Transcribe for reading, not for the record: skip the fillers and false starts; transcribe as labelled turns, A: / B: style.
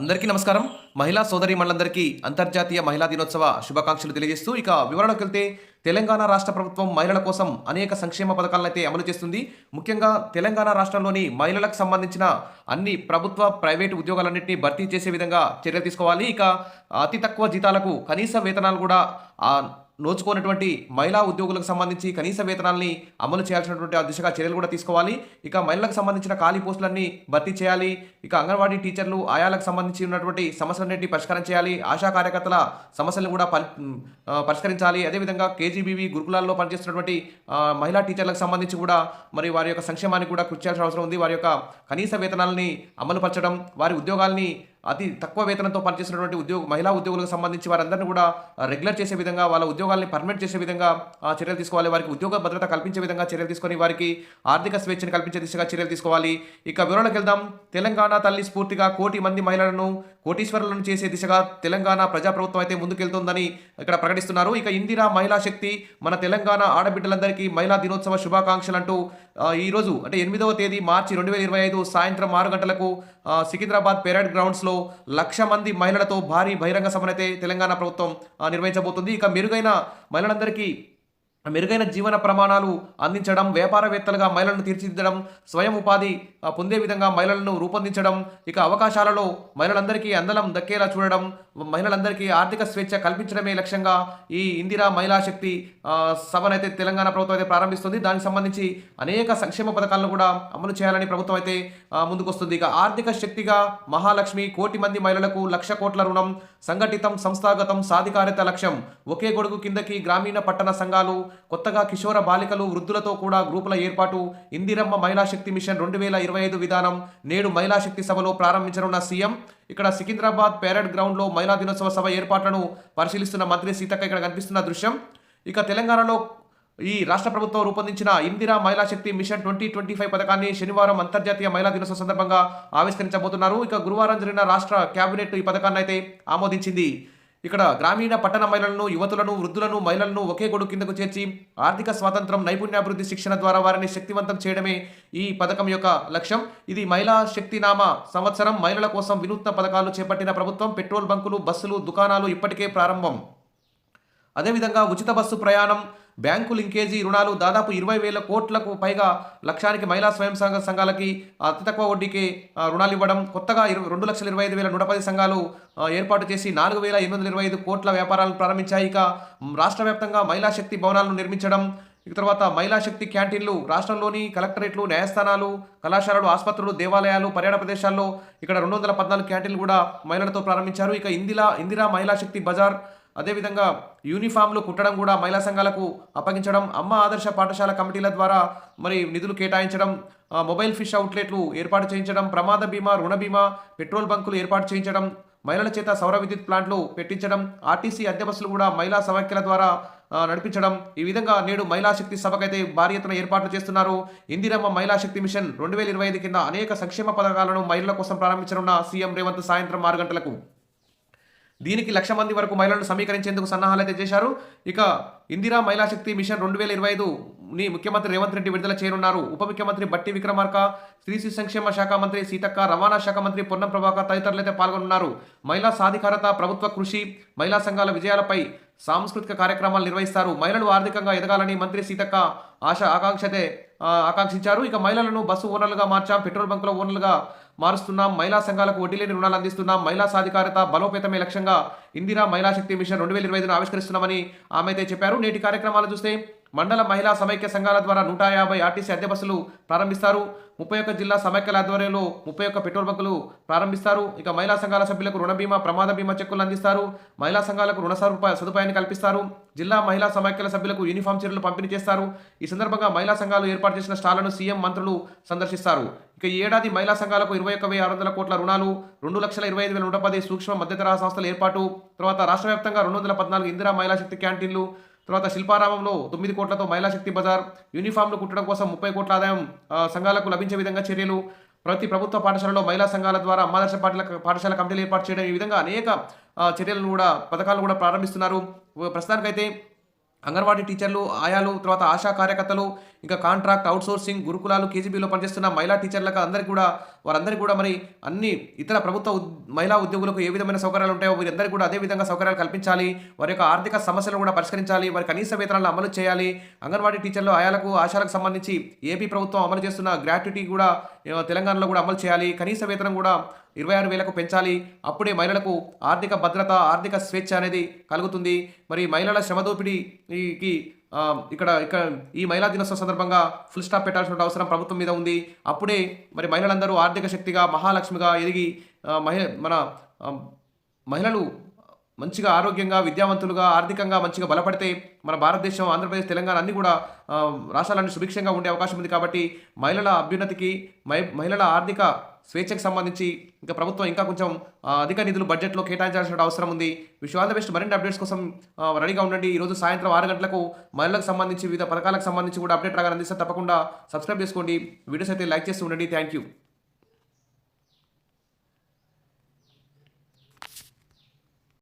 A: అందరికీ నమస్కారం. మహిళా సోదరీమణులందరికీ అంతర్జాతీయ మహిళా దినోత్సవ శుభాకాంక్షలు తెలియజేస్తూ ఇక వివరణకెళ్తే తెలంగాణ రాష్ట్ర ప్రభుత్వం మహిళల కోసం అనేక సంక్షేమ పథకాలనైతే అమలు చేస్తుంది. ముఖ్యంగా తెలంగాణ రాష్ట్రంలోని మహిళలకు సంబంధించిన అన్ని ప్రభుత్వ, ప్రైవేటు ఉద్యోగాలన్నింటినీ భర్తీ చేసే విధంగా చర్యలు తీసుకోవాలి. ఇక అతి తక్కువ జీతాలకు కనీస వేతనాలు కూడా నోచుకోనటువంటి మహిళా ఉద్యోగులకు సంబంధించి కనీస వేతనాల్ని అమలు చేయాల్సినటువంటి ఆ దిశగా చర్యలు కూడా తీసుకోవాలి. ఇక మహిళలకు సంబంధించిన ఖాళీ పోస్టులన్నీ భర్తీ చేయాలి. ఇక అంగన్వాడీ టీచర్లు, ఆయాలకు సంబంధించి ఉన్నటువంటి సమస్యలన్నింటినీ పరిష్కారం చేయాలి. ఆశా కార్యకర్తల సమస్యలను కూడా పరిష్కరించాలి. అదేవిధంగా కేజీబీవీ గురుకులాల్లో పనిచేస్తున్నటువంటి మహిళా టీచర్లకు సంబంధించి కూడా మరి వారి యొక్క సంక్షేమానికి కూడా కృషి చేయాల్సిన అవసరం ఉంది. వారి యొక్క కనీస వేతనాలని అమలుపరచడం, వారి ఉద్యోగాల్ని అతి తక్కువ వేతనంతో పనిచేసినటువంటి మహిళా ఉద్యోగులకు సంబంధించి వారందరినీ కూడా రెగ్యులర్ చేసే విధంగా, వాళ్ళ ఉద్యోగాల్ని పర్మనెంట్ చేసే విధంగా చర్యలు తీసుకోవాలి. వారికి ఉద్యోగ భద్రత కల్పించే విధంగా చర్యలు తీసుకొని వారికి ఆర్థిక స్వేచ్ఛను కల్పించే దిశగా చర్యలు తీసుకోవాలి. ఇక వివరణకు వెళ్దాం. తెలంగాణ తల్లి స్ఫూర్తిగా కోటి మంది మహిళలను కోటీశ్వరులను చేసే దిశగా తెలంగాణ ప్రజాప్రభుత్వం అయితే ముందుకెళ్తోందని ఇక్కడ ప్రకటిస్తున్నారు. ఇక ఇందిరా మహిళా శక్తి, మన తెలంగాణ ఆడబిడ్డలందరికీ మహిళా దినోత్సవ శుభాకాంక్షలు అంటూ ఈరోజు అంటే 8వ తేదీ మార్చి 2025 సాయంత్రం 6 గంటలకు సికింద్రాబాద్ పెరేడ్ గ్రౌండ్స్లో 1,00,000 మంది మహిళలతో భారీ బహిరంగ సభనైతే తెలంగాణ ప్రభుత్వం నిర్వహించబోతుంది. ఇక మెరుగైన జీవన ప్రమాణాలు అందించడం, వ్యాపారవేత్తలుగా మహిళలను తీర్చిదిద్దడం, స్వయం ఉపాధి పొందే విధంగా మహిళలను రూపొందించడం, ఇక అవకాశాలలో మహిళలందరికీ అందలం దక్కేలా చూడడం, మహిళలందరికీ ఆర్థిక స్వేచ్ఛ కల్పించడమే లక్ష్యంగా ఈ ఇందిరా మహిళా శక్తి సభనైతే తెలంగాణ ప్రభుత్వం అయితే ప్రారంభిస్తుంది. దానికి సంబంధించి అనేక సంక్షేమ పథకాలను కూడా అమలు చేయాలని ప్రభుత్వం అయితే ముందుకొస్తుంది. ఇక ఆర్థిక శక్తిగా మహాలక్ష్మి, కోటి మంది మహిళలకు 1,00,000 కోట్ల రుణం, సంఘటితం, సంస్థాగతం, సాధికారిత లక్ష్యం, ఒకే గొడుగు కిందకి గ్రామీణ పట్టణ సంఘాలు, కొత్తగా కిషోర బాలికలు, వృద్ధులతో కూడా గ్రూపుల ఏర్పాటు, ఇందిరమ్మ మహిళా శక్తి మిషన్ 2025 విధానం నేడు మహిళా శక్తి సభలో ప్రారంభించనున్న సీఎం. ఇక్కడ సికింద్రాబాద్ పెరేడ్ గ్రౌండ్లో మహిళా దినోత్సవ సభ ఏర్పాట్లను పరిశీలిస్తున్న మంత్రి సీతక్క ఇక్కడ కనిపిస్తున్న దృశ్యం. ఇక తెలంగాణలో ఈ రాష్ట్ర ప్రభుత్వం రూపొందించిన ఇందిరా మహిళా శక్తి మిషన్ 2025 పథకాన్ని శనివారం అంతర్జాతీయ మహిళా దినోత్సవ సందర్భంగా ఆవిష్కరించబోతున్నారు. ఇక గురువారం జరిగిన రాష్ట్ర కేబినెట్ ఈ పథకాన్ని అయితే ఆమోదించింది. ఇక్కడ గ్రామీణ పట్టణ మహిళలను, యువతులను, వృద్ధులను, మహిళలను ఒకే గొడుగు కిందకు చేర్చి ఆర్థిక స్వాతంత్రం, నైపుణ్యాభివృద్ధి శిక్షణ ద్వారా వారిని శక్తివంతం చేయడమే ఈ పథకం యొక్క లక్ష్యం. ఇది మహిళా శక్తినామ సంవత్సరం. మహిళల కోసం వినూత్న పథకాలు చేపట్టిన ప్రభుత్వం. పెట్రోల్ బంకులు, బస్సులు, దుకాణాలు ఇప్పటికే ప్రారంభం. అదేవిధంగా ఉచిత బస్సు ప్రయాణం, బ్యాంకు లింకేజీ రుణాలు, దాదాపు 20,000 కోట్లకు పైగా లక్ష్యానికి మహిళా స్వయం సంఘాలకి అతి తక్కువ వడ్డీకి రుణాలు ఇవ్వడం, కొత్తగా 2,25,110 సంఘాలు ఏర్పాటు చేసి 4,825 కోట్ల వ్యాపారాలను ప్రారంభించాయి. ఇక రాష్ట్ర వ్యాప్తంగా మహిళా శక్తి భవనాలను నిర్మించడం, ఇక తర్వాత మహిళా శక్తి క్యాంటీన్లు రాష్ట్రంలోని కలెక్టరేట్లు, న్యాయస్థానాలు, కళాశాలలు, ఆసుపత్రులు, దేవాలయాలు, పర్యాటక ప్రదేశాల్లో ఇక్కడ 214 క్యాంటీన్లు కూడా మహిళలతో ప్రారంభించారు. ఇక ఇందిరా మహిళా శక్తి బజార్, అదేవిధంగా యూనిఫామ్లు కుట్టడం కూడా మహిళా సంఘాలకు అప్పగించడం, అమ్మ ఆదర్శ పాఠశాల కమిటీల ద్వారా మరి నిధులు కేటాయించడం, మొబైల్ ఫిష్ అవుట్లెట్లు ఏర్పాటు చేయించడం, ప్రమాద బీమా, రుణ బీమా, పెట్రోల్ బంకులు ఏర్పాటు చేయించడం, మహిళల చేత సౌర విద్యుత్ ప్లాంట్లు పెట్టించడం, ఆర్టీసీ అద్దె బస్సులు కూడా మహిళా సమైక్యల ద్వారా నడిపించడం. ఈ విధంగా నేడు మహిళా శక్తి సభకైతే భారీ ఎత్తున ఏర్పాట్లు చేస్తున్నారు. ఇందిరమ్మ మహిళా శక్తి మిషన్ 2025 కింద అనేక సంక్షేమ పథకాలను మహిళల కోసం ప్రారంభించనున్న సీఎం రేవంత్ సాయంత్రం 6 గంటలకు. దీనికి 1,00,000 మంది వరకు మహిళలను సమీకరించేందుకు సన్నాహాలు అయితే చేశారు. ఇక ఇందిరా మహిళా శక్తి మిషన్ 2025ని ముఖ్యమంత్రి రేవంత్ రెడ్డి విడుదల చేయనున్నారు. ఉప ముఖ్యమంత్రి బట్టి విక్రమార్క, స్త్రీ శిశు సంక్షేమ శాఖ మంత్రి సీతక్క, రవాణా శాఖ మంత్రి పొన్నం ప్రభాకర్ తదితరులు అయితే పాల్గొన్నారు. మహిళా సాధికారత, ప్రభుత్వ కృషి, మహిళా సంఘాల విజయాలపై సాంస్కృతిక కార్యక్రమాలు నిర్వహిస్తారు. మహిళలు ఆర్థికంగా ఎదగాలని మంత్రి సీతక్క ఆకాంక్షించారు. ఇక మహిళలను బస్సు ఓనర్లుగా మార్చాం, పెట్రోల్ బంకుల ఓనర్లుగా మారుస్తున్నాం, మహిళా సంఘాలకు వడ్డీ లేని రుణాలు అందిస్తున్నాం, మహిళా సాధికారత బలోపేతమే లక్ష్యంగా ఇందిరా మహిళా శక్తి మిషన్ 2025ను ఆవిష్కరిస్తున్నామని ఆమె అయితే చెప్పారు. నేటి కార్యక్రమాలు చూస్తే మండల మహిళా సమైక్య సంఘాల ద్వారా 150 ఆర్టీసీ అద్దె బస్సులు ప్రారంభిస్తారు. 31 జిల్లా సమైక్యల ఆధ్వర్యంలో 31 పెట్రోల్ బంకులు ప్రారంభిస్తారు. ఇక మహిళా సంఘాల సభ్యులకు రుణ బీమా, ప్రమాద బీమా చెక్కులు అందిస్తారు. మహిళా సంఘాలకు రుణ సదుపాయాన్ని కల్పిస్తారు. జిల్లా మహిళా సమైక్యల సభ్యులకు యూనిఫామ్ చీరలు పంపిణీ చేస్తారు. ఈ సందర్భంగా మహిళా సంఘాలు ఏర్పాటు చేసిన స్టాళ్లను సీఎం, మంత్రులు సందర్శిస్తారు. ఇక ఈ ఏడాది మహిళా సంఘాలకు 21,600 కోట్ల రుణాలు, 2,25,110 సూక్ష్మ మధ్యతరహా సంస్థల ఏర్పాటు, తర్వాత రాష్ట్ర వ్యాప్తంగా 214 ఇందిరా మహిళా శక్తి క్యాంటీన్లు, తర్వాత శిల్పారామంలో 9 కోట్లతో మహిళా శక్తి బజార్, యూనిఫామ్లు కుట్టడం కోసం 30 కోట్ల ఆదాయం సంఘాలకు లభించే విధంగా చర్యలు, ప్రతి ప్రభుత్వ పాఠశాలలో మహిళా సంఘాల ద్వారా అమ్మాదర్శ పాఠశాల కమిటీలు ఏర్పాటు చేయడం, ఈ విధంగా అనేక చర్యలను కూడా పథకాలను కూడా ప్రారంభిస్తున్నారు. ప్రస్తుతానికైతే అంగన్వాడీ టీచర్లు, ఆయాలు, తర్వాత ఆశా కార్యకర్తలు, ఇంకా కాంట్రాక్ట్, అవుట్సోర్సింగ్, గురుకులాలు, కేజీబీలో పనిచేస్తున్న మహిళా టీచర్లకు అందరికీ కూడా వారందరికీ కూడా మరి అన్ని ఇతర ప్రభుత్వ మహిళా ఉద్యోగులకు ఏ విధమైన సౌకర్యాలు ఉంటాయో వీరందరికీ కూడా అదే విధంగా సౌకర్యాలు కల్పించాలి. వారి యొక్క ఆర్థిక సమస్యలను కూడా పరిష్కరించాలి. వారి కనీస వేతనాలను అమలు చేయాలి. అంగన్వాడీ టీచర్లు, ఆయాలకు, ఆశాలకు సంబంధించి ఏపీ ప్రభుత్వం అమలు చేస్తున్న గ్రాట్యుటీ కూడా తెలంగాణలో కూడా అమలు చేయాలి. కనీస వేతనం కూడా 26,000కు పెంచాలి. అప్పుడే మహిళలకు ఆర్థిక భద్రత, ఆర్థిక స్వేచ్ఛ అనేది కలుగుతుంది. మరి మహిళల శ్రమదోపిడీకి ఇక్కడ ఇక్కడ ఈ మహిళా దినోత్సవం సందర్భంగా ఫుల్ స్టాప్ పెట్టాల్సిన అవసరం ప్రభుత్వం మీద ఉంది. అప్పుడే మరి మహిళలందరూ ఆర్థిక శక్తిగా, మహాలక్ష్మిగా ఎదిగి మన మహిళలు మంచిగా ఆరోగ్యంగా, విద్యావంతులుగా, ఆర్థికంగా మంచిగా బలపడితే మన భారతదేశం, ఆంధ్రప్రదేశ్, తెలంగాణ అన్నీ కూడా రాష్ట్రాలన్నీ సుభిక్షంగా ఉండే అవకాశం ఉంది. కాబట్టి మహిళల అభ్యున్నతికి, మహిళల ఆర్థిక స్వేచ్ఛకు సంబంధించి ఇంకా ప్రభుత్వం ఇంకా కొంచెం అధిక నిధులు బడ్జెట్లో కేటాయించాల్సిన అవసరం ఉంది. Wish all the best. మరిన్ని అప్డేట్స్ కోసం రెడీగా ఉండండి. ఈరోజు సాయంత్రం 6 గంటలకు మహిళలకు సంబంధించి వివిధ పథకాలకు సంబంధించి కూడా అప్డేట్ రాగా అందిస్తే తప్పకుండా సబ్స్క్రైబ్ చేసుకోండి. వీడియోస్ అయితే లైక్ చేస్తూ ఉండండి. Thank you.